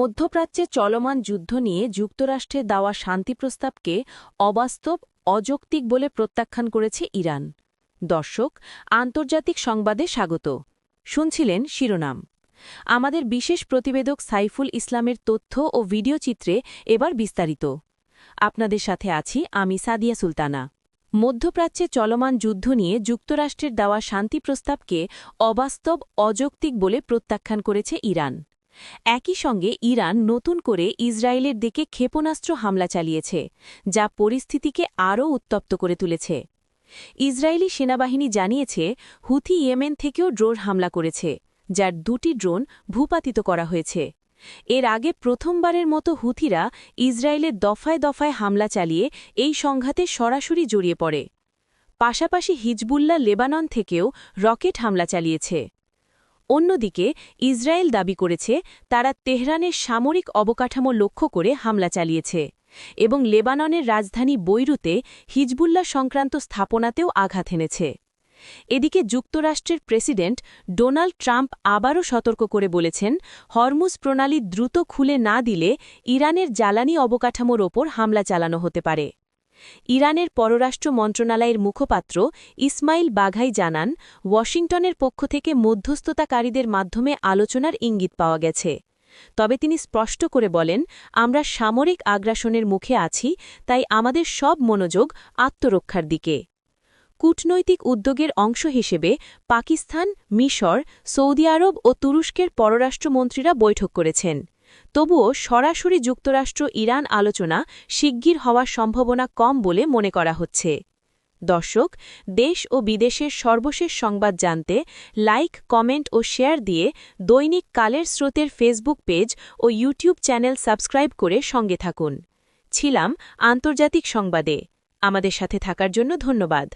মধ্যপ্রাচ্যে চলমান যুদ্ধ নিয়ে যুক্তরাষ্ট্রের দেওয়া শান্তি প্রস্তাবকে অবাস্তব, অযৌক্তিক বলে প্রত্যাখ্যান করেছে ইরান। দর্শক, আন্তর্জাতিক সংবাদে স্বাগত। শুনছিলেন শিরোনাম। আমাদের বিশেষ প্রতিবেদক সাইফুল ইসলামের তথ্য ও ভিডিও চিত্রে এবার বিস্তারিত। আপনাদের সাথে আছি আমি সাদিয়া সুলতানা। মধ্যপ্রাচ্যে চলমান যুদ্ধ নিয়ে যুক্তরাষ্ট্রের দেওয়া শান্তি প্রস্তাবকে অবাস্তব, অযৌক্তিক বলে প্রত্যাখ্যান করেছে ইরান। একই সঙ্গে ইরান নতুন করে ইসরায়েলের দিকে ক্ষেপণাস্ত্র হামলা চালিয়েছে, যা পরিস্থিতিকে আরও উত্তপ্ত করে তুলেছে। ইসরায়েলি সেনাবাহিনী জানিয়েছে হুথি ইয়েমেন থেকেও ড্রোন হামলা করেছে, যার 2টি ড্রোন ভূপাতিত করা হয়েছে। এর আগে প্রথমবারের মতো হুথিরা ইসরায়েলের দফায় দফায় হামলা চালিয়ে এই সংঘাতে সরাসরি জড়িয়ে পড়ে। পাশাপাশি হিজবুল্লাহ লেবানন থেকেও রকেট হামলা চালিয়েছে। অন্যদিকে ইসরায়েল দাবি করেছে তারা তেহরানের সামরিক অবকাঠামো লক্ষ্য করে হামলা চালিয়েছে এবং লেবাননের রাজধানী বৈরুতে হিজবুল্লাহ সংক্রান্ত স্থাপনাতেও আঘাত এনেছে। এদিকে যুক্তরাষ্ট্রের প্রেসিডেন্ট ডোনাল্ড ট্রাম্প আবারও সতর্ক করে বলেছেন, হরমুজ প্রণালী দ্রুত খুলে না দিলে ইরানের জ্বালানি অবকাঠামোর ওপর হামলা চালানো হতে পারে। ইরানের পররাষ্ট্র মন্ত্রণালয়ের মুখপাত্র ইসমাইল বাঘাই জানান, ওয়াশিংটনের পক্ষ থেকে মধ্যস্থতাকারীদের মাধ্যমে আলোচনার ইঙ্গিত পাওয়া গেছে। তবে তিনি স্পষ্ট করে বলেন, আমরা সামরিক আগ্রাসনের মুখে আছি, তাই আমাদের সব মনোযোগ আত্মরক্ষার দিকে। কূটনৈতিক উদ্যোগের অংশ হিসেবে পাকিস্তান, মিশর, সৌদি আরব ও তুরস্কের পররাষ্ট্রমন্ত্রীরা বৈঠক করেছেন। তবুও সরাসরি যুক্তরাষ্ট্র ইরান আলোচনা শিগগির হওয়ার সম্ভাবনা কম বলে মনে করা হচ্ছে। দর্শক, দেশ ও বিদেশের সর্বশেষ সংবাদ জানতে লাইক, কমেন্ট ও শেয়ার দিয়ে দৈনিক কালের স্রোতের ফেসবুক পেজ ও ইউটিউব চ্যানেল সাবস্ক্রাইব করে সঙ্গে থাকুন। ছিলাম আন্তর্জাতিক সংবাদে। আমাদের সাথে থাকার জন্য ধন্যবাদ।